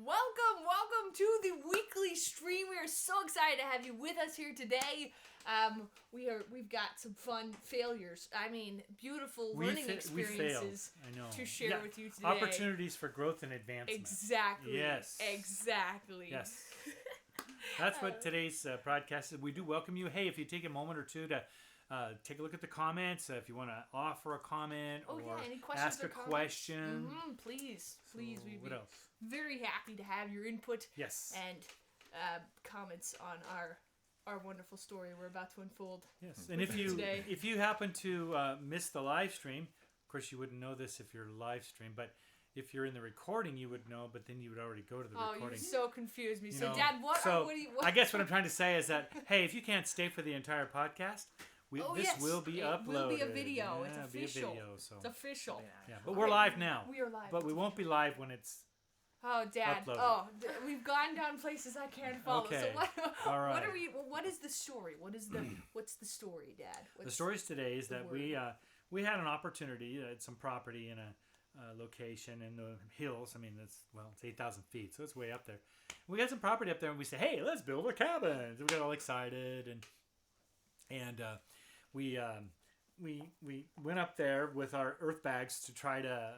Welcome to the weekly stream. We are so excited to have you with us here today. We've got some fun failures. I mean, beautiful learning experiences to share with you today. Opportunities for growth and advancement. Exactly. Yes. Exactly. Yes. That's what today's broadcast is. We do welcome you. Hey, if you take a moment or two to take a look at the comments, if you want to offer a comment or any questions ask a question. Please. We'd be else? very happy to have your input and comments on our wonderful story we're about to unfold. Yes, and if you happen to miss the live stream, of course you wouldn't know this if you're live stream, but if you're in the recording, you would know, but then you would already go to the recording. Oh, you so confused me. So, Dad, what I guess what I'm trying to say is that, hey, if you can't stay for the entire podcast, this will be uploaded. It will be a video. Yeah, it's official. So. It's official. Yeah, but we're live now. We are live. But we won't be live when it's Oh, Dad. uploaded. Oh, we've gone down places I can't follow. Okay. So All right. what is the story? What's the story, Dad? The story today is that we had an opportunity at some property in a location in the hills. I mean, it's 8,000 feet, so it's way up there. We got some property up there, and we said, hey, let's build a cabin. So we got all excited, and we went up there with our Earthbags to try to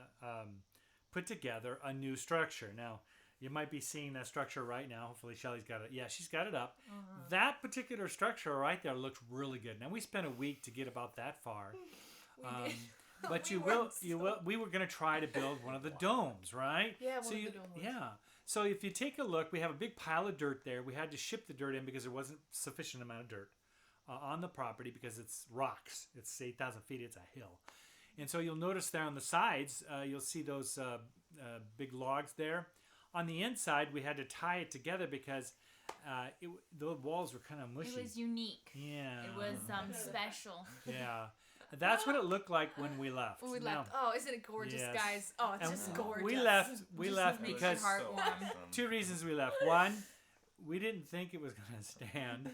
put together a new structure. Now, you might be seeing that structure right now. Hopefully, Shelly's got it. Yeah, she's got it up. Uh-huh. That particular structure right there looks really good. Now, we spent a week to get about that far. But we were going to try to build one of the domes, right? Yeah, one of the domes. Yeah. So if you take a look, we have a big pile of dirt there. We had to ship the dirt in because there wasn't sufficient amount of dirt on the property because it's rocks. It's 8,000 feet. It's a hill. And so you'll notice there on the sides, you'll see those big logs there. On the inside, we had to tie it together because the walls were kind of mushy. It was unique. Yeah. It was special. Yeah. That's what it looked like when we left. When we left. Oh, isn't it gorgeous, yes. guys? Oh, it's just gorgeous. We left because two reasons we left. One, we didn't think it was going to stand.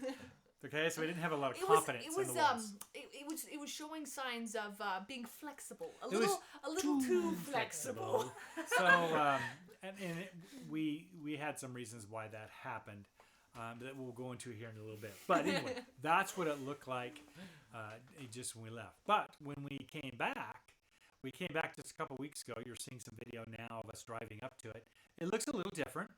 Okay, so we didn't have a lot of confidence in the walls. It was showing signs of being flexible. A little too flexible. So, we had some reasons why that happened that we'll go into here in a little bit. But anyway, that's what it looked like just when we left. But when we came back just a couple weeks ago. You're seeing some video now of us driving up to it. It looks a little different.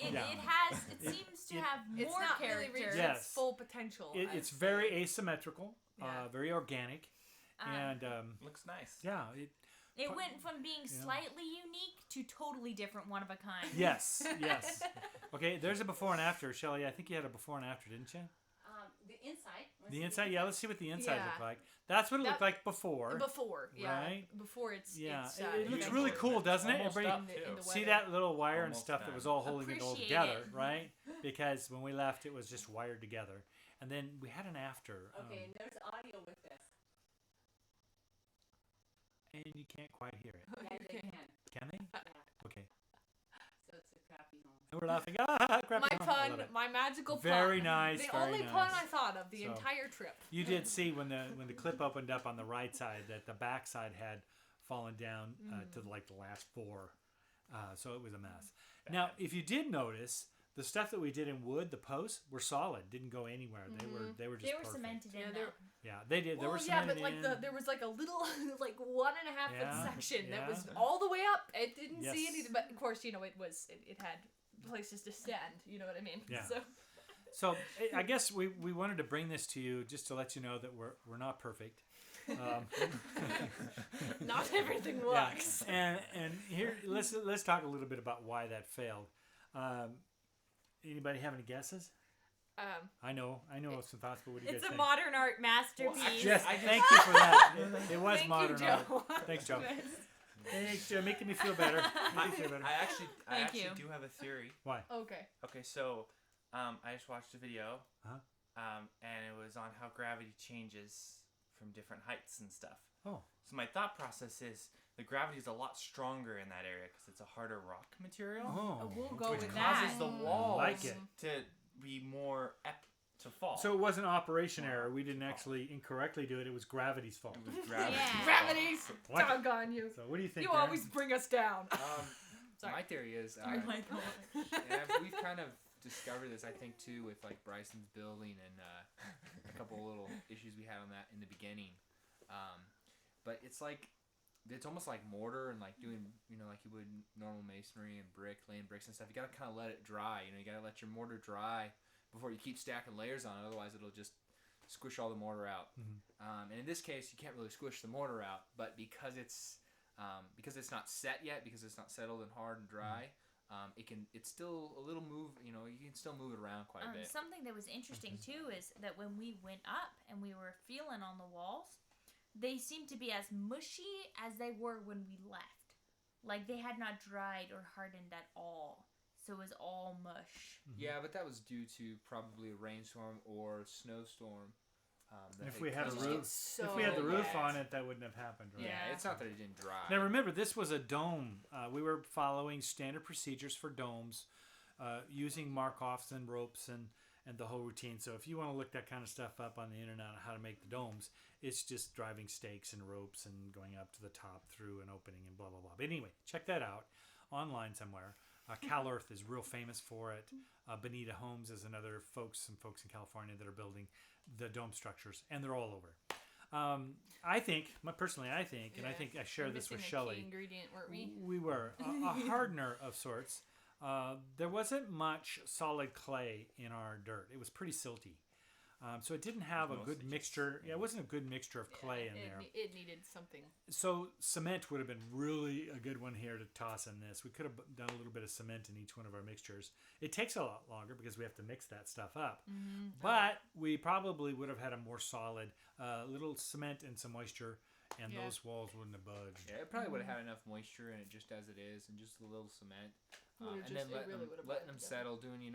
It seems to have more character. Really reached its full potential. It's very asymmetrical, very organic, and looks nice. Yeah. It went from being slightly unique to totally different, one of a kind. Yes. Okay, there's a before and after. Shelley, I think you had a before and after, didn't you? The inside. The inside, yeah. Let's see what the inside looked like. That's what it looked like before. Before, yeah. Right? Before it's... Yeah, it's, it looks really cool, doesn't it? Everybody see that little wire and stuff that was all holding it all together, right? Because when we left, it was just wired together. And then we had an after. Okay, and there's audio with this. And you can't quite hear it. Yeah, they can. Can they? Yeah. Okay. So it's a crappy home. And we're laughing. Crappy home. My magical pun. Very nice. The very only nice. pun I thought of the entire trip. You did see when the clip opened up on the right side that the back side had fallen down to the last four. So it was a mess. Now, if you did notice, the stuff that we did in wood, the posts were solid, didn't go anywhere. They were just perfect. Cemented in. Yeah, they did. They were cemented there was a little 1.5 foot section that was Yeah. all the way up. It didn't see Yes. anything, but of course, it had places to stand. You know what I mean? Yeah. So I guess we wanted to bring this to you just to let you know that we're not perfect. Not everything works. Yeah. And here let's talk a little bit about why that failed. Anybody have any guesses? I know some thoughts, but what do you guys think? It's a modern art masterpiece. Yes, thank you for that. It was Thank modern you, art. Joe. Thanks, Joe. Thanks, Joe. Making me feel better. I actually do have a theory. Why? Okay, so I just watched a video, Uh-huh. and it was on how gravity changes from different heights and stuff. Oh. So my thought process is the gravity is a lot stronger in that area because it's a harder rock material. Oh. We'll go which with causes that. the walls Like it. to be more apt to fall. So it wasn't operation error. We didn't actually incorrectly do it. It was gravity's fault. It was gravity. Yeah. Gravity's What? doggone you. So what do you think? You Aaron? always bring us down. Sorry. My theory is, Oh my God. and we've kind of discovered this, I think, too, with like Bryson's building and a couple little issues we had on that in the beginning. But it's like, it's almost like mortar and like doing, like you would normal masonry and laying bricks and stuff. You gotta kind of let it dry. You gotta let your mortar dry before you keep stacking layers on it. Otherwise, it'll just squish all the mortar out. And in this case, you can't really squish the mortar out, but because it's not set yet, because it's not settled and hard and dry, it's still a little move. You can still move it around quite a bit. Something that was interesting too is that when we went up and we were feeling on the walls, they seemed to be as mushy as they were when we left. Like they had not dried or hardened at all. So it was all mush. Yeah, but that was due to probably a rainstorm or snowstorm. If we had the roof on it, that wouldn't have happened. Right? Yeah, it's not that it didn't dry. Now remember, this was a dome. We were following standard procedures for domes, using mark-offs and ropes and the whole routine. So if you want to look that kind of stuff up on the internet on how to make the domes, it's just driving stakes and ropes and going up to the top through an opening and blah, blah, blah. But anyway, check that out online somewhere. Cal Earth is real famous for it. Bonita Homes is another some folks in California that are building the dome structures, and they're all over. I think, and I think I share this with Shelley. Key ingredient, weren't we? We were a hardener of sorts. There wasn't much solid clay in our dirt. It was pretty silty. So it didn't have a good mixture. Yeah, it wasn't a good mixture of clay in there. It needed something. So cement would have been really a good one here to toss in this. We could have done a little bit of cement in each one of our mixtures. It takes a lot longer because we have to mix that stuff up. But we probably would have had a more solid little cement and some moisture, and those walls wouldn't have budged. Yeah, it probably would have had enough moisture in it just as it is, and just a little cement. And then letting them settle, doing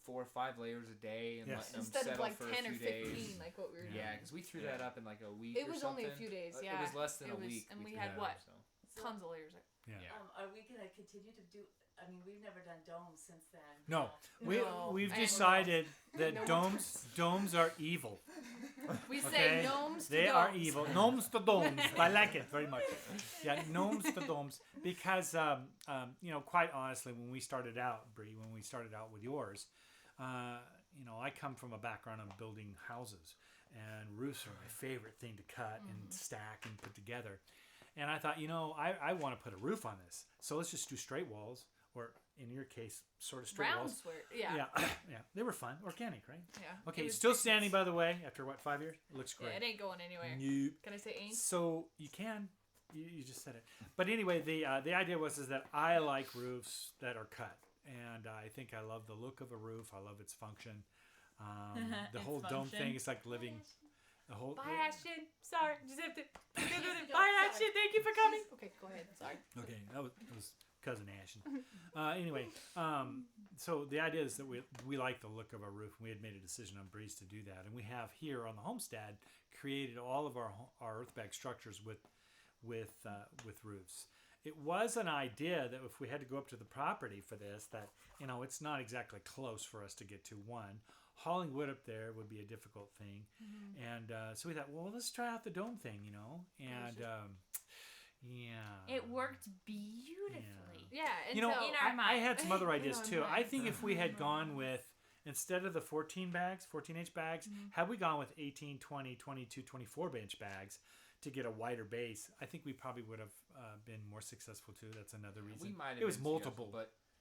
4 or 5 layers a day, and letting them instead settle of like for 10 a or few 15, days. like what we were doing. Yeah, because we threw that up in like a week. It was only a few days. Yeah, it was less than a week. And we had what? So. Tons of layers. Yeah. Are we gonna continue to do? I mean, we've never done domes since then. No, No. we've decided that domes are evil. We say gnomes to They domes. are evil. Gnomes to domes. I like it very much. Yeah, gnomes to domes. Because, quite honestly, when we started out, Bree, with yours, I come from a background of building houses. And roofs are my favorite thing to cut and stack and put together. And I thought, I want to put a roof on this. So let's just do straight walls. Or in your case, sort of straight walls. Yeah. They were fun, organic, right? Yeah. Okay, still standing, by the way, after 5 years? It looks great. Yeah, it ain't going anywhere. Nope. Can I say ain't? So you can. You just said it. But anyway, the idea was that I like roofs that are cut, and I think I love the look of a roof. I love its function. The whole dome thing is like living. The whole. Bye, Ashton. Sorry, just have to. Bye, Ashton. Thank you for coming. Okay, go ahead. Sorry. Okay, that was cousin Ashton. Anyway, so the idea is that we like the look of our roof, and we had made a decision on Breeze to do that, and we have here on the homestead created all of our Earthbag structures with roofs. It was an idea that if we had to go up to the property for this, that it's not exactly close for us to get to one. Hauling wood up there would be a difficult thing, and so we thought, well, let's try out the dome thing, and. It worked beautifully. Yeah, and in our mind. I had some other ideas too. I think if we had gone with, instead of the 14-inch bags, had we gone with 18, 20, 22, 24-inch bags to get a wider base, I think we probably would have been more successful too. That's another reason. We might have it was been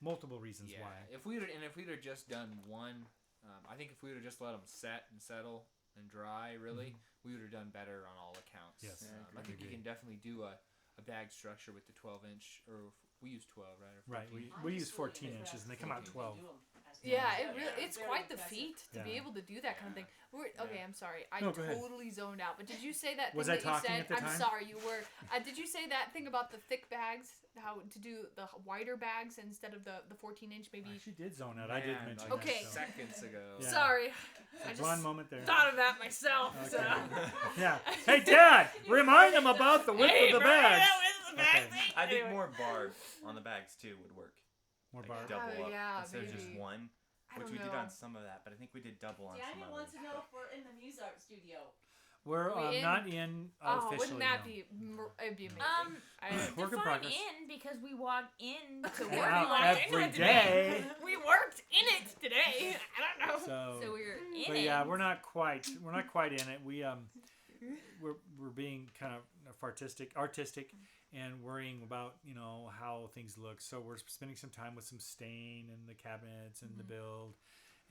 multiple reasons why. If we'd have just done one, I think if we would have just let them set and settle and dry, really, we would have done better on all accounts. Yes, I think you can definitely do a bag structure with the 12-inch, or we use 12, right? Right, we use 14 inches, and they come out 12. Yeah, it's quite the feat to be able to do that kind of thing. I'm sorry, I totally zoned out. But did you say that? Was thing I talking you said? at the time? I'm sorry, you were. Did you say that thing about the thick bags? How to do the wider bags instead of the 14-inch? Maybe. She did zone out. I did mention like that. Okay. Seconds ago. Yeah. Sorry, I just one moment there. thought of that myself. Okay. So. Yeah. Hey, Dad, remind them about the width of the bags. Okay. I think more barb on the bags too would work. More Like barb. double up yeah, instead of just maybe. one, I which don't we did know. on some of that, but I think we did double on some Daniel of wants it. to know if we're in the Muse Art studio. We're not in officially. Wouldn't that no. be? It'd be amazing. Work in Define progress. in because we walked in to work. Wow, We walked every into it day. today. We worked in it today. I don't know. So we're in But it. yeah, we're not quite in it. We're being kind of artistic, and worrying about how things look. So we're spending some time with some stain in the cabinets and the build,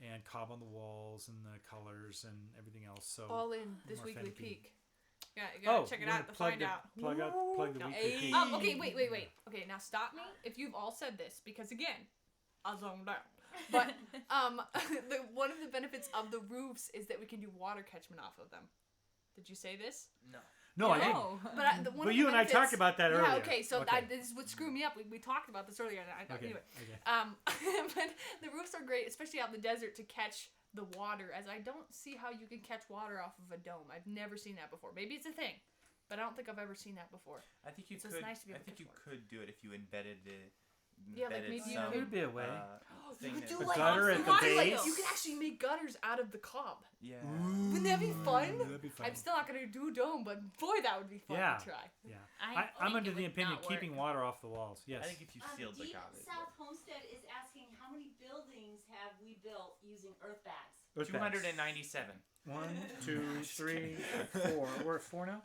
and cob on the walls and the colors and everything else. So all in this more weekly finicky. peek. You gotta check it we're gonna out to find out. Plug the weekly Hey. peek. Okay, wait. Okay, now stop me if you've all said this, because again, I zoned out. But one of the benefits of the roofs is that we can do water catchment off of them. Did you say this? No, I didn't. No. But you and I talked about that earlier. Yeah, okay, so Okay. this is what screwed me up. We talked about this earlier. Okay. Anyway, Okay. but the roofs are great, especially out in the desert, to catch the water, as I don't see how you can catch water off of a dome. I've never seen that before. Maybe it's a thing, but I don't think I've ever seen that before. I think you So could. it's nice to be I able to think you catch could do it if you embedded it. Yeah, like maybe you some, could be a way. You thing could that- do A like gutter at the like, base? you could actually make gutters out of the cob. Yeah. Wouldn't that be fun? That'd be fun. I'm still not gonna do a dome, but boy, that would be fun Yeah. to try. Yeah. I I'm think under it the would opinion not of keeping work. water off the walls. Yes. I think if you sealed the Deep cob. it South Homestead is asking how many buildings have we built using Earthbags? Earthbags. 297. 1, 2, 3, 4. We're at 4 now?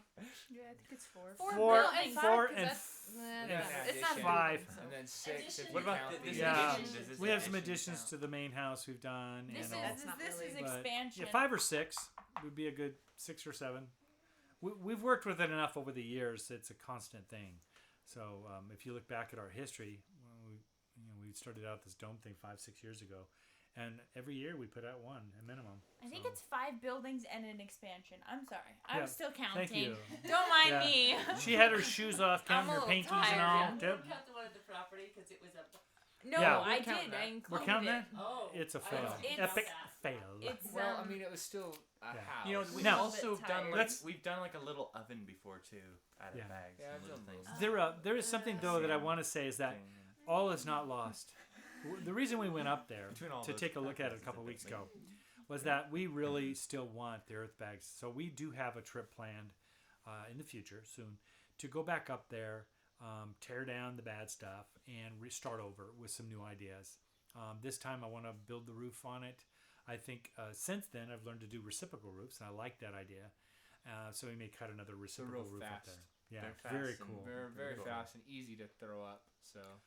Yeah, I think it's four. Four, and five, four, 'cause and it's not a five. building, so. And then 6 if you What about count this the Yeah. addition? Does this We have some addition additions count? to the main house we've done. This and all. is not really. But, expansion. Yeah, 5 or 6 would be a good 6 or 7. We've worked with it enough over the years. It's a constant thing. So if you look back at our history, we started out this dome thing 5-6 years ago, and every year we put out one, a minimum. I think So- it's 5 buildings and an expansion. I'm sorry. Yeah, I'm still counting. Thank you. Don't mind Yeah. me. She had her shoes off, counting I'm a her little paintings and tired, all. Yeah, we Yep. don't count the one at the property because it was a. No, Yeah. I We're counting did. I that. included We're counting it. that? Oh. It's a I fail. don't know It's- about Epic that. fail. It's Well, I mean, it was still a Yeah. house. You know, we've Now- also Bit done tired. like Let's- we've done like a little oven before too, out of Yeah. bags Yeah, and I've little done things. those. There is something though that I want to say is that all is not lost. The reason we went up there Between all to those take a look at it a podcasts, couple it's weeks a big ago was that we really still want the Earthbags. So we do have a trip planned in the future soon to go back up there, tear down the bad stuff, and restart over with some new ideas. This time I want to build the roof on it. I think since then I've learned to do reciprocal roofs, and I like that idea. So we may cut another reciprocal real roof up fast. there. Yeah, They're fast very and cool. Very Cool. fast and easy to throw up. So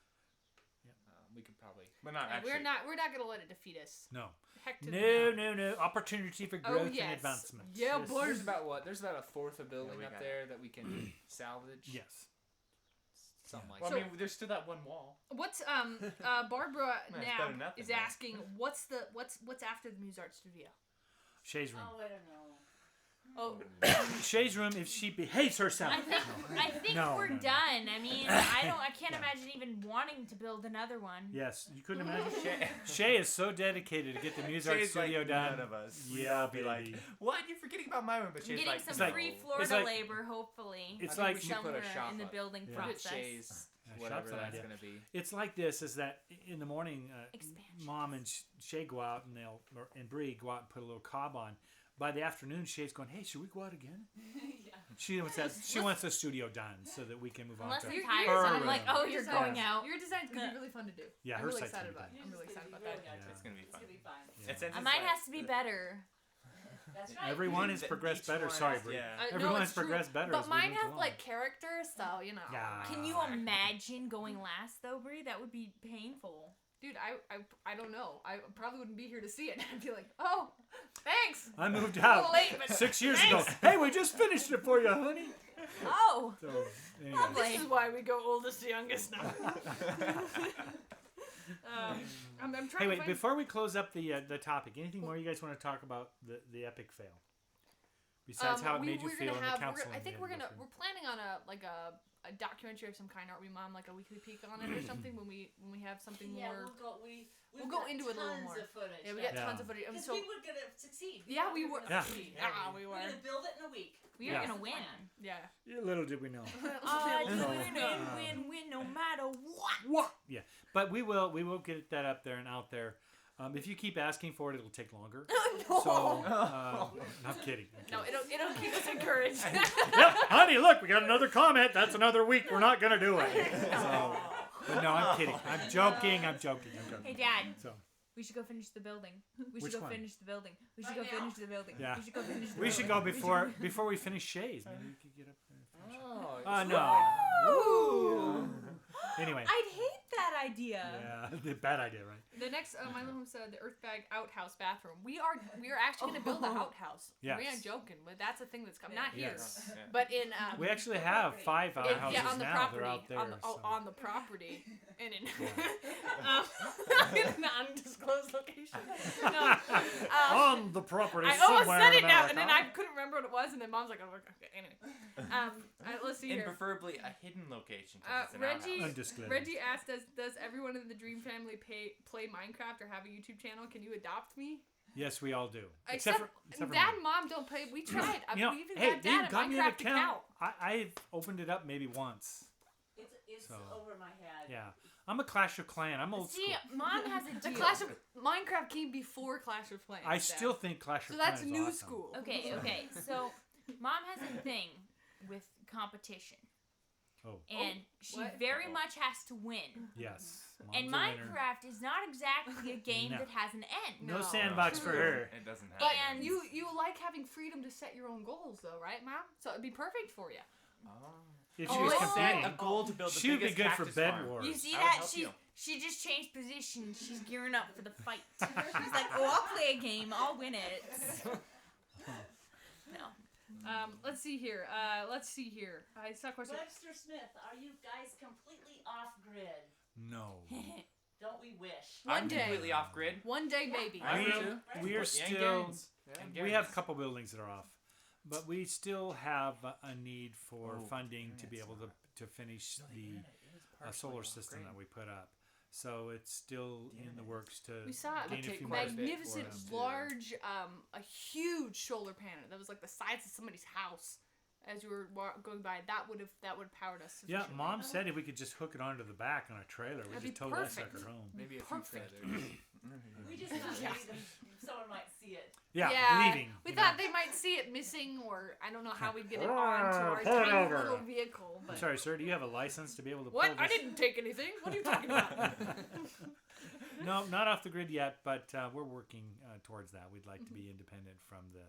Yep. we could probably. But not Hey, actually. we're not gonna let it defeat us. No, Heck to the no. Opportunity for Oh, growth and yes. advancement. Yeah, Yes. boy. There's about what? There's about a fourth of building we up got there that we can salvage. Yes. Something like Well, So- I mean, there's still that one wall. What's Barbara Well, it's better than now nothing, is right? asking what's after the Muse Art Studio? Shay's room. Oh, I don't know. Oh, Shay's room if she behaves herself. I think No, we're no, no. done. I mean, I can't Yeah. imagine even wanting to build another one. Yes, you couldn't imagine. Shay, Shay is so dedicated to get the Muse Art Shay's Studio like done. none of us. Yeah, We'd be like, baby. what? You're forgetting about my room, but I'm Shay's getting like, some It's like- free it's Florida like- labor, hopefully. It's I like think we should put a somewhere shop in the up building Yeah. With process. Shay's, Yeah, whatever shop's an that's idea. gonna be. It's like this: is that in the morning, Expansions. Mom and Shay go out and and Bree go out and put a little cob on. By the afternoon, Shay's going, "Hey, should we go out again?" Yeah. She wants the studio done so that we can move Unless on to I'm Your tired, her so I'm like, room. oh, you're design- going out. Your design's gonna be really fun to do. Yeah, I'm her really site's excited gonna about be it. You're I'm just really excited gonna about be that. really It's gonna be It's fun. gonna be fine. Yeah. And since I it's might like- have to be better. That's right. Everyone has Each progressed one better. has- Sorry, Bree. Yeah. No, Everyone's it's true. progressed better But as we mine moved have along. like character, so you know. Yeah. Can you imagine going last though, Brie? That would be painful. Dude, I don't know. I probably wouldn't be here to see it. I'd be like, oh, thanks. I moved A out little late, but 6 years thanks. ago. Hey, we just finished it for you, honey. Oh, So anyway. Lovely. This is why we go oldest to youngest now. I'm trying Hey, to wait! find... Before we close up the topic, anything more you guys want to talk about the epic fail? Besides how it made you we're feel gonna in the have, counseling. I think you we're had to go we're planning on a documentary of some kind, aren't we, Mom? Like a weekly peek on it or something when we have something Yeah, more. we'll go got into it a little tons more. of footage. Yeah, we got Yeah. tons of footage. Because So we were gonna succeed. Yeah, we were. gonna Yeah. succeed. Yeah, we We're were. gonna build it in a week. we are Yeah. gonna win. Yeah. Little did we know. Win, no matter what. What? Yeah, but we will get that up there and out there. If you keep asking for it, it'll take longer. No. So, I'm kidding. No, it'll keep us encouraged. Yep, honey, look, we got another comment. That's another week. We're not gonna do it. So, but no, I'm kidding. I'm joking. Hey, Dad. So We should go finish the building. Which one? finish the building. We should Right go now? finish the building. Yeah. We should go finish the we building. should go before we finish Shays. Maybe we could get up there. And finish. Oh, No. Ooh. Anyway. I'd hate that idea. Yeah, bad idea, right? The next, my little home said the Earthbag outhouse bathroom. We are actually gonna build an outhouse. Yes. We aren't joking, but that's a thing that's coming. Not here, Yes. but in We actually have 5 outhouses on the now. property, They're out there. on the property, and in in an undisclosed location. No, on the property I almost somewhere said in it now, and then I America. couldn't remember what it was, and then Mom's like, "Oh, okay." Anyway, let's see And here. preferably a hidden location. 'Cause it's an Reggie, outhouse. Undisclosed. Reggie asked, "Does everyone in the Dream family play Minecraft or have a YouTube channel? Can you adopt me?" Yes, we all do. Except for Dad Mom. and Mom don't play. We tried. You know, we even hey, got they Dad got a me an Minecraft account. I've opened it up maybe once. It's So, over my head. Yeah, I'm a Clash of Clan. I'm old See, school. Mom has a The deal. Clash of Minecraft came before Clash of Clans. I Dad. still think Clash of So Clans that's is new awesome. school. Okay. So, Mom has a thing with competition, Oh, and she what? very much has to win. yes. And Mom's a winner. Minecraft is not exactly a game No. that has an end. No No. sandbox for her. It doesn't have. But And- you like having freedom to set your own goals, though, right, Mom? So it'd be perfect for you. If Oh, she was it's competing, a goal to build the she would be biggest good for cactus bed farm. wars. You see I would that? help you. She just changed position. She's gearing up for the fight. She's like, "Oh, I'll play a game. I'll win it." No. Let's see here. I saw a question. Webster Smith, are you guys completely off grid? No. Don't we wish? One I'm day. completely off grid. One day, maybe. I am We- too. we are And still. Garen's. And We Garen's. have a couple buildings that are off, but we still have a need for funding to be able to finish the solar system that we put up. So it's still in the works to We saw gain a a few more. magnificent, for us, too. large, a huge solar panel that was like the size of somebody's house. As you were going by, that would have powered us. Yeah, sufficiently. Mom said if we could just hook it onto the back on a trailer, we That'd just be tow that perfect. sucker home. Maybe a few Perfect. feathers. We just thought maybe someone might see it. Yeah, leaving. We you thought know. they might see it missing, or I don't know how we'd get it onto our Pull it tiny over. little vehicle. But I'm sorry, sir. Do you have a license to be able to what? pull I this? didn't take anything. What are you talking about? No, not off the grid yet, but we're working towards that. We'd like to be independent from the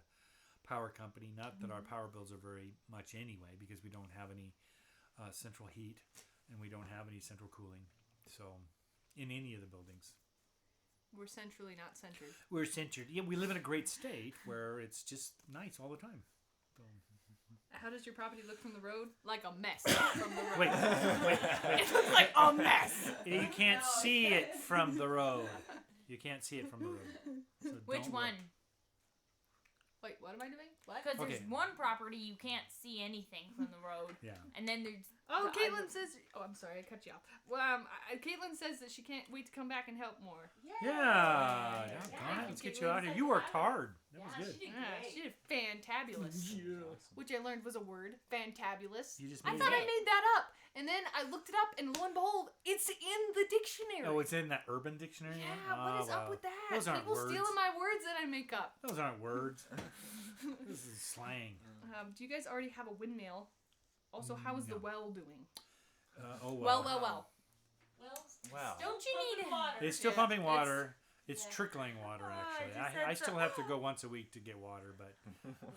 power company. Not that our power bills are very much anyway, because we don't have any central heat and we don't have any central cooling. So, in any of the buildings, We're centrally not centered. we're centered. Yeah, we live in a great state where it's just nice all the time. So, How does your property look from the road? Like a mess from the road. wait. It looks like a mess. You can't see it from the road. You can't see it from the road. So Which don't one? look. Wait, what am I doing? What? Because Okay. there's one property you can't see anything from the road, Yeah. and then there's Oh, the Caitlin other- says. Oh, I'm sorry, I cut you off. Well, Caitlin says that she can't wait to come back and help more. Yeah. Darn it, let's get you out here. You worked hard. That was Yeah, good. she did Yeah, great. she did fantabulous. Which I learned was a word. Fantabulous. You just I made thought it I up. made that up, and then I looked it up, and lo and behold, it's in the dictionary. Oh, it's in that Urban Dictionary? yeah, what is up with that? Those aren't People words. stealing my words that I make up. Those aren't words. This is slang. Do you guys already have a windmill? Also, how is the No. well doing? Oh, Well. Well, Wow. Don't you pumping need water. It's still Yeah, pumping water. It's yeah. trickling water, Oh, actually. I just said I still so- have to go once a week to get water, but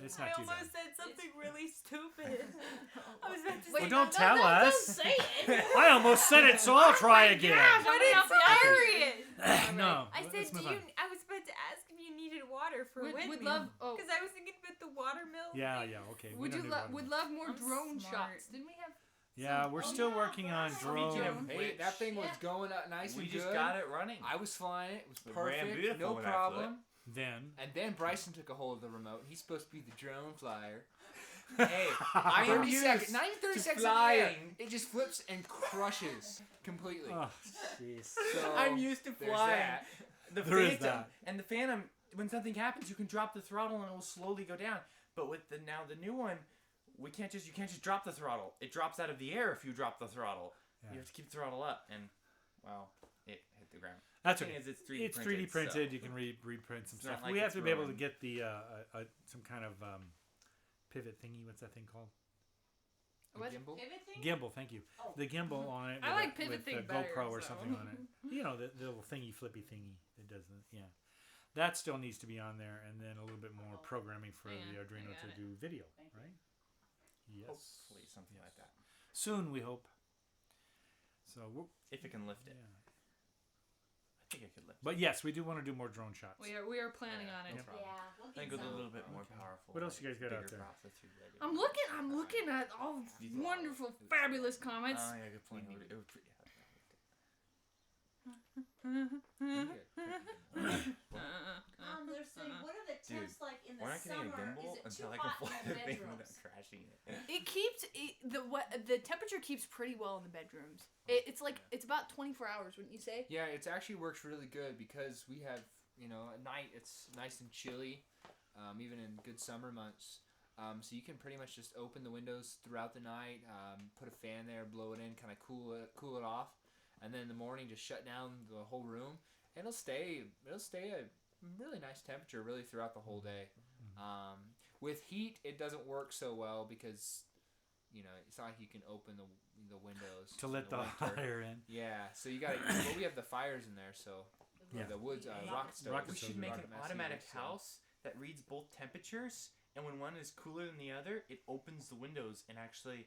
it's not too bad. said something really stupid. I was about to Well, say, don't tell us. Don't say it. I almost said it, so I'll try again. But it's hilarious. No. I said, let's move on. I was about to ask if you needed water for Would windmill. love. Oh, Because I was thinking about the watermill. Yeah, okay. we would don't you do water. would love more I'm drone smart. shots? Didn't we have? Yeah, we're still working on Me drones. too. Hey, that thing was going up nice We and just good. got it running. I was flying it. It was It ran perfect. beautiful No when I flew problem. Then. And then Bryson took a hold of the remote. And he's supposed to be the drone flyer. Hey, I am 30 seconds. Not even 30 to seconds in the air. flying. It just flips and crushes completely. Oh, jeez. So I'm used to there's flying. that. The There is Phantom, that. and the Phantom, when something happens, you can drop the throttle and it will slowly go down. But with the new one, you can't just drop the throttle. It drops out of the air if you drop the throttle. Yeah. You have to keep the throttle up, and Well, it hit the ground. That's The thing okay. is, it's 3D It's printed. 3D printed. So You can reprint some It's not stuff. like We have it's to be able to ruined. get the some kind of pivot thingy. What's that thing called? What? Gimbal? Pivot thing? Gimbal. Thank you. Oh. The gimbal on it. I with like a- pivot with thing a better, GoPro or so. something on it. You know, the little thingy, flippy thingy that does the That still needs to be on there, and then a little bit more programming for Hang the on, Arduino I got to it. do video, Thank you. right? Yes. hopefully something like that. Soon, we hope. So, If it can lift it. yeah. I think it could lift. But yes, we do want to do more drone shots. We are planning on it. No problem. Yeah, we'll I get think it's a some. little bit more Okay. powerful. What else you guys got out bigger there? processor ready. I'm looking at all These wonderful, are- fabulous comments. Oh yeah, good point. It would, They're saying, what are the Dude, temps like in the we're not getting a summer? gimbal Is it too until I can hot fly in the the thing without bedrooms? crashing it. It keeps the temperature keeps pretty well in the bedrooms. It's like it's about 24 hours, wouldn't you say? Yeah, it actually works really good because we have, at night it's nice and chilly, even in good summer months. So you can pretty much just open the windows throughout the night, put a fan there, blow it in, kind of cool it off, and then in the morning just shut down the whole room, and it'll stay a really nice temperature really throughout the whole day. With heat, it doesn't work so well because it's not like you can open the windows To let in the winter. fire in. Yeah, so you got. Well, we have the fires in there, so Yeah. the woods, rocket stoves. Rocket We stove, should make an rocket mass automatic heaters, so- house that reads both temperatures, and when one is cooler than the other, it opens the windows and actually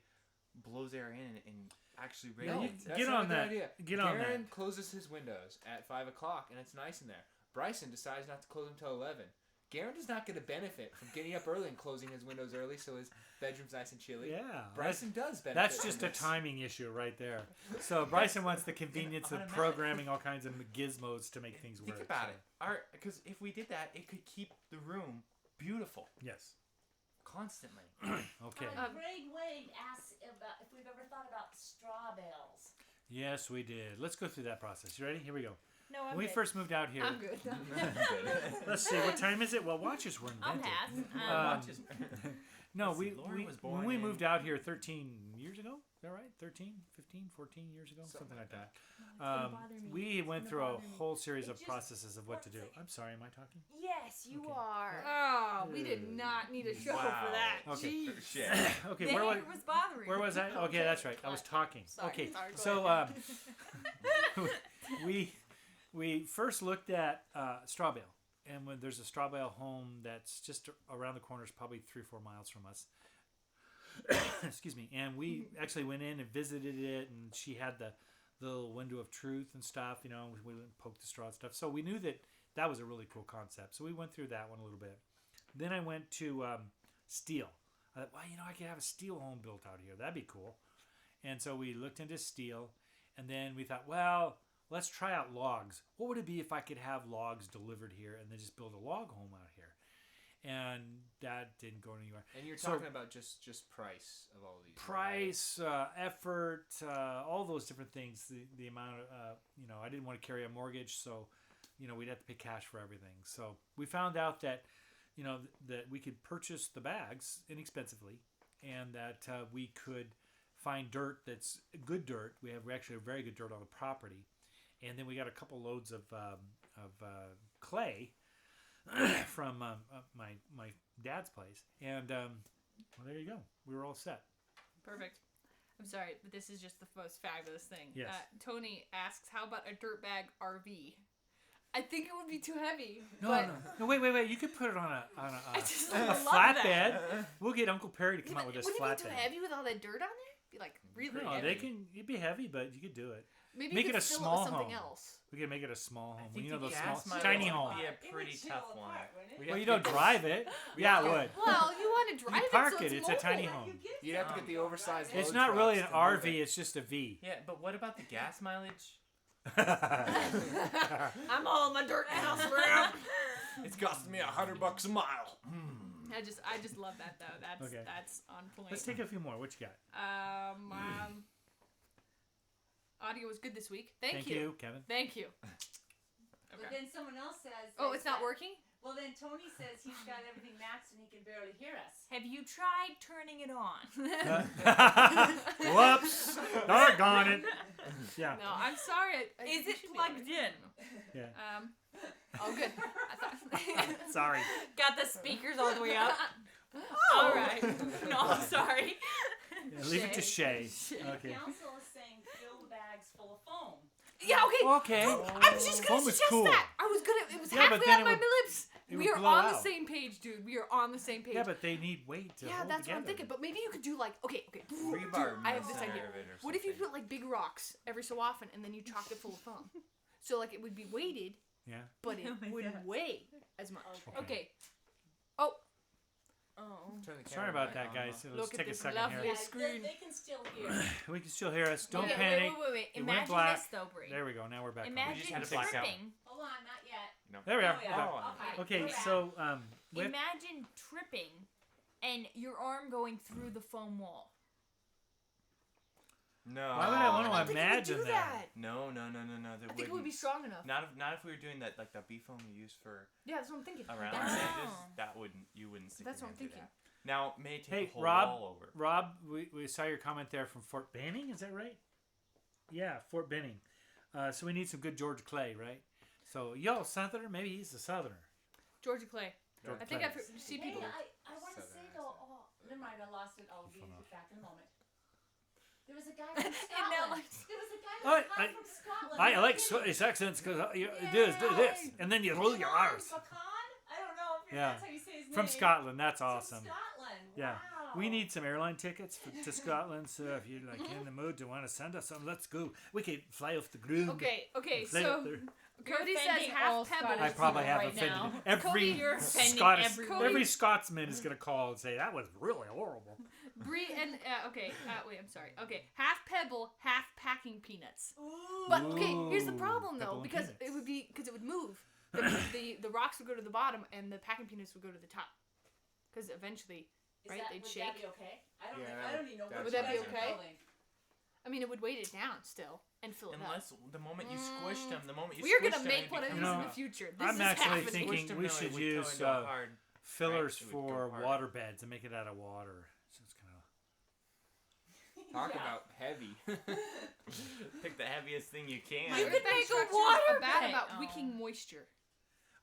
blows air in and actually Yeah, radiates you- it. get not on a good that. idea. Get on Garen that. closes his windows at 5 o'clock, and it's nice in there. Bryson decides not to close them until 11. Garen does not get a benefit from getting up early and closing his windows early so his bedroom's nice and chilly. Yeah. Bryson does benefit. That's from just a this. timing issue right there. So Bryson wants the convenience of automatic. programming all kinds of gizmos to make things work. Think about so- it. Because if we did that, it could keep the room beautiful Yes. constantly. Okay. Greg Wade asks about if we've ever thought about straw bales. Yes, we did. Let's go through that process. You ready? Here we go. No, I'm When we good. first moved out here, I'm good. let's see, what time is it? Well, watches were I'll invented. pass. Um, No, Let's see, we Lauren was born when we in- moved out here 13 years ago. Is that right? 13, 15, 14 years ago, something like that. We went through a whole series It of just- processes of what to one do. second. I'm sorry, am I talking? Yes, you Okay. are. Oh, we did not need a show Wow. for that. Okay. Jeez. Shit. Okay, The where was hair was bothering. where was I? Okay, that's right. I was talking. Sorry, Okay, sorry, go so ahead. we first looked at straw bale, and when there's a straw bale home that's just around the corner, is probably 3 or 4 miles from us. Excuse me. And we actually went in and visited it, and she had the little window of truth and stuff. We went and poked the straw and stuff. So we knew that was a really cool concept. So we went through that one a little bit. Then I went to steel. I thought, well, I could have a steel home built out here. That'd be cool. And so we looked into steel, and then we thought, well, let's try out logs. What would it be if I could have logs delivered here and then just build a log home out here? And that didn't go anywhere. And you're So- talking about just price of all these. right? Price, effort, all those different things. The amount of, I didn't want to carry a mortgage, so, we'd have to pay cash for everything. So we found out that, that we could purchase the bags inexpensively, and that we could find dirt that's good dirt. We actually have very good dirt on the property, and then we got a couple loads of clay from my dad's place, and well, there you go. We were all set. Perfect. I'm sorry, but this is just the most fabulous thing. Yes. Tony asks, how about a dirtbag RV? I think it would be too heavy. No, but no, wait. You could put it on a I just a love flatbed. that. We'll get Uncle Perry to Yeah, come but out with this wouldn't it be too flatbed. heavy with all that dirt on there? Be like really No, heavy. they can. It'd be heavy, but you could do it. Maybe make you it could a fill small it with something home. else. We could make it a small home. think You know the those gas small, might tiny be home. a It would pretty chill tough one. apart, wouldn't it? We'd Well, have you to don't get drive it. Yeah, it would. Well, you want to drive You it, park so it. It's a tiny Like home. you get You'd have to get the some, oversized right? It's load not really an trucks to move RV. it. It's just a V. Yeah, but what about the gas mileage? I'm hauling my dirt house around. It's costing me $100 a mile. I just love that though. That's Okay. that's on point. Let's take a few more. What you got? Audio was good this week. Thank you, Kevin. Thank you. But then someone else says. Oh, it's not working? Well, then Tony says he's got everything maxed and he can barely hear us. Have you tried turning it on? Whoops! Doggone it! Yeah. No, I'm sorry. Is it plugged in? Yeah. Oh, good. I thought. Sorry. Got the speakers all the way up. All right. No, I'm sorry. Yeah, leave it to Shay. Okay. Council is saying fill the bags full of foam. Yeah, okay. Okay. I was just gonna Foam is suggest cool. that. I was gonna. It was Yeah, but halfway then out it my would- lips. it We would are blow on the out. same page, dude. We are on the same page. Yeah, but they need weight to yeah, hold that's what I'm together. thinking. But maybe you could do like, okay. Rebar. I have this center idea. of it or What if you something. put like big rocks every so often, and then you chock it full of foam? So like it would be weighted, Yeah. but it Oh my wouldn't God. weigh as much. Okay. Okay. Oh. Turn the Sorry camera about back that, on, guys. huh? Let's Look at take a this second lovely- here. Yeah, screen. they can still hear. We can still hear us. Don't Okay, panic. Wait. It went Imagine black. this though, Brie. There we go. Now we're back. Imagine We just had to black out. tripping. Hold on, not yet. There we are. Oh, yeah. We're back. Oh, Okay. Okay, we're back. so with Imagine tripping and your arm going through the foam wall. No. Why would I want to don't think it would imagine do that? No. There I think it would be strong enough. Not if we were doing that like the beef foam we use for Yeah, that's what I'm thinking. around That's, stages. Oh. That wouldn't you wouldn't stick That's your what I'm hand through thinking. that. Now it may take Hey, the whole Rob. wall over. Rob, we saw your comment there from Fort Benning. Is that right? Yeah, Fort Benning. So we need some good Georgia clay, right? So y'all Southerner? Maybe he's a Southerner. Georgia Clay. Georgia I think Clay. I've seen Hey, people. I want to say though. Oh, never mind. I lost it. I'll get it back in a moment. There was a guy from Scotland. There was a guy from Scotland. I like Scottish accents because you do this, and then you roll your R's. Pecan? I don't know if Yeah. that's how you say his name. From Scotland, that's From awesome. Scotland. Yeah. Wow. We need some airline tickets to Scotland, so if you're like in the mood to want to send us some, let's go. We could fly off the ground. Okay, Fly so up there. Cody says offending all half pebble. I probably have right offended now. every Cody, you're offending Scottish. everyone. Every Scotsman is gonna call and say that was really horrible. Brie and wait, I'm sorry. Okay, half pebble, half packing peanuts. Ooh. But okay, here's the Ooh, problem pebble though, and because peanuts. it would move. The rocks would go to the bottom, and the packing peanuts would go to the top. Because eventually, right, they'd Would shake. that be okay? I don't. Yeah, I don't even know. that what would that you be guys are okay? building. I mean, it would weight it down still and fill it up. Unless the moment you squished them, the moment you We're squished gonna them, make it one of these becomes- in know, the future. This I'm is actually happening. thinking Squished them, we no, it should would use go into a hard. fillers Right, it would go for hard. water beds and make it out of water. So it's kind of Talk Yeah. about heavy. Pick the heaviest thing you can. You could make a Instructions water bad bed. about Oh. wicking moisture.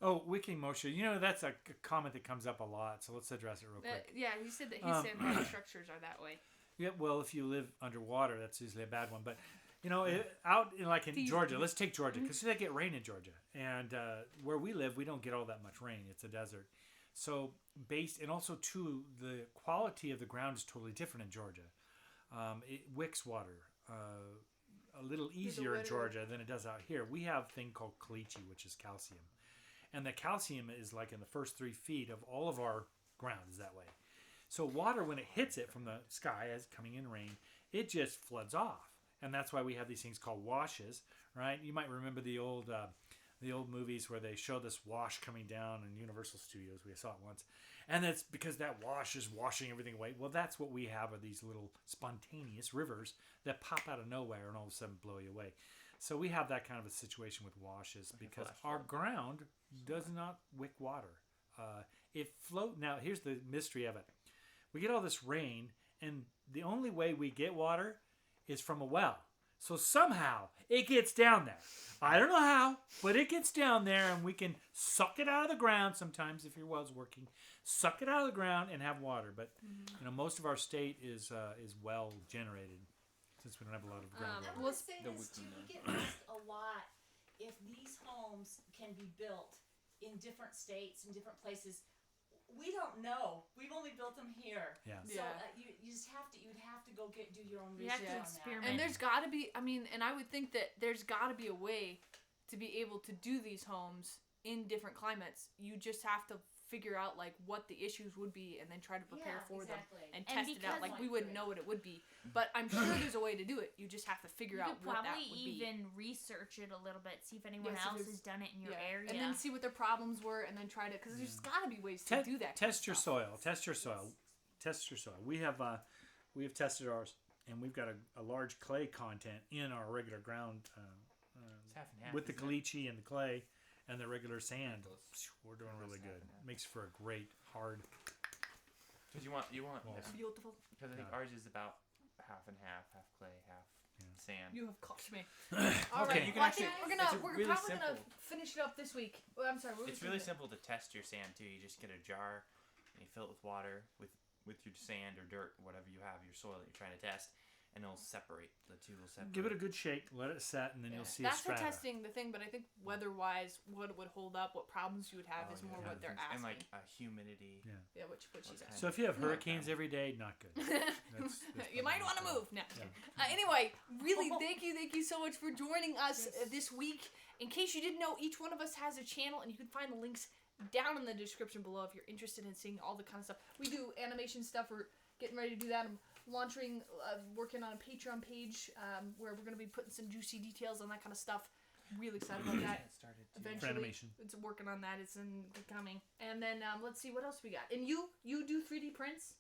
wicking moisture. You know, that's a comment that comes up a lot. So let's address it real quick. Yeah, he said that his structures are that way. Yeah, well, if you live underwater, that's usually a bad one. But you know, out in like in These- Georgia, let's take Georgia because they get rain in Georgia, and where we live, we don't get all that much rain. It's a desert, so and also too, the quality of the ground is totally different in Georgia. It wicks water a little easier in wetter- Georgia than it does out here. We have a thing called caliche, which is calcium, and the calcium is like in the first 3 feet of all of our ground is that way. So water, when it hits it from the sky as coming in rain, it just floods off, and that's why we have these things called washes, right? You might remember the old movies where they show this wash coming down in Universal Studios. We saw it once, and that's because that wash is washing everything away. Well, that's what we have are these little spontaneous rivers that pop out of nowhere and all of a sudden blow you away. So we have that kind of a situation with washes because flash our flood. ground does not wick water. It float. Now here's the mystery of it. We get all this rain, and the only way we get water is from a well. So somehow it gets down there. I don't know how, but it gets down there, and we can suck it out of the ground sometimes if your well's working. Suck it out of the ground and have water. But you know, most of our state is well generated since we don't have a lot of I groundwater. want to say The this too. wicking We get asked a lot if these homes can be built in different states and different places. We don't know. We've only built them here. Yeah. So Yeah. you just have to. You'd have to go do your own You have research to on experiment. that. And there's got to be, and I would think that there's got to be a way to be able to do these homes in different climates. You just have to figure out like what the issues would be and then try to prepare for exactly. them and And test it out. because- Like we wouldn't know what it would be, but I'm sure there's a way to do it. You just have to figure You out could what that probably would be. even research it a little bit, see if anyone Yeah, see if else there's- has done it in your Yeah. area. And then see what their problems were, and then try to, because there's got to be ways to do that. kind of Test your stuff. soil. Test your soil. Test your soil. We have tested ours, and we've got a large clay content in our regular ground It's half and half, with the isn't it? caliche and the clay, and the regular sand, Those- we're doing really half good. and half. Makes for a great hard. Because you want Walls. Beautiful. because I think Yeah. ours is about half and half clay, half sand. You have cost me. Okay. All right. You can Well, I actually- think we're it's probably really gonna simple. finish it up this week. Well, I'm sorry. What It's was really it? simple to test your sand too. You just get a jar and you fill it with water with your sand or dirt, whatever you have, your soil that you're trying to test, and it'll separate. The two will separate. Give it a good shake. Let it set, and then you'll see That's a for strata. testing the thing, but I think weather-wise, what it would hold up, what problems you would have, is more yeah. what they're asking. And like humidity. Yeah. Yeah, which she's What asking. So if you have Yeah. hurricanes every day, not good. That's You might want to probably move. No. Yeah. Anyway, really, thank you so much for joining us this week. In case you didn't know, each one of us has a channel, and you can find the links down in the description below if you're interested in seeing all the kind of stuff. We do animation stuff. We're getting ready to do that. I'm launching, working on a Patreon page where we're going to be putting some juicy details on that kind of stuff. Really excited about that. It started too. Eventually, animation. it's working on that. It's coming. And then let's see what else we got. And you do 3D prints.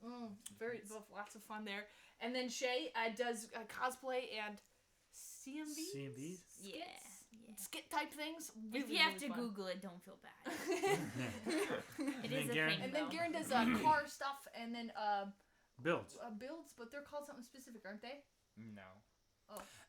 Lots of fun there. And then Shay does cosplay and CMVs. CMVs? Yeah. Skit type things. If Really, you have really to fun. Google it, don't feel bad. It then is a Garen- thing. And then though. Garen does car stuff and then Builds. builds, but they're called something specific, aren't they? No.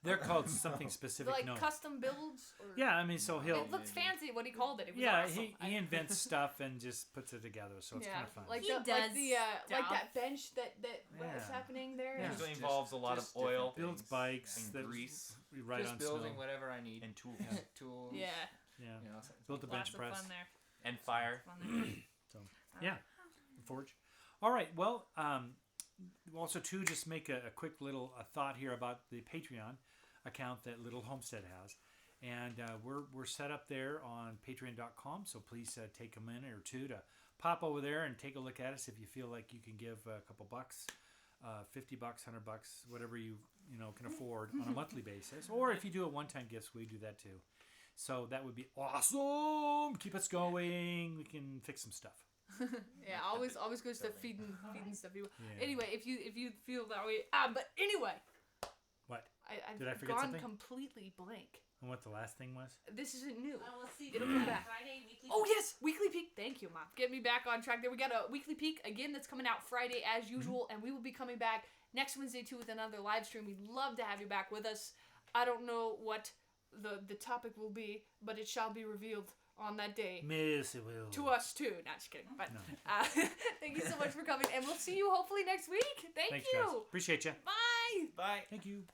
They're called something specific. Like no. custom builds. Or... Yeah, I mean, so he'll. It looks fancy. What he called it. It was Yeah, awesome. he invents stuff and just puts it together, so it's kind of fun. Like He like does the like that stuff. bench that what's Yeah. happening there. Yeah. It usually involves a lot of just different oil Builds things. bikes and that grease we ride Just on building snow. whatever I need. and tools Tools. Yeah. Yeah, You know, built a Lots bench of press. fun there. and fire. Fun there. So yeah, forge. All right. Well, also too, just make a quick little thought here about the Patreon account that Little Homestead has, and we're set up there on Patreon.com. So please take a minute or two to pop over there and take a look at us if you feel like you can give a couple bucks. $50, $100, whatever you can afford on a monthly basis, or if you do a one-time gift, we do that too. So that would be awesome. Keep us going. We can fix some stuff. Yeah, always goes to feeding stuff. Yeah. Anyway, if you feel that way, but anyway, What? I've Did I forget gone something? completely blank. And what the last thing was? This isn't new. We'll see. It'll come back. Friday, weekly. Oh yes, weekly peek. Thank you, Mom. Get me back on track there. We got a weekly peek again that's coming out Friday as usual, and we will be coming back next Wednesday too with another live stream. We'd love to have you back with us. I don't know what the topic will be, but it shall be revealed on that day. Miss it will. To us too. Not just kidding. But No. thank you so much for coming, and we'll see you hopefully next week. Thank Thanks, you. guys. Appreciate you. Bye. Bye. Thank you.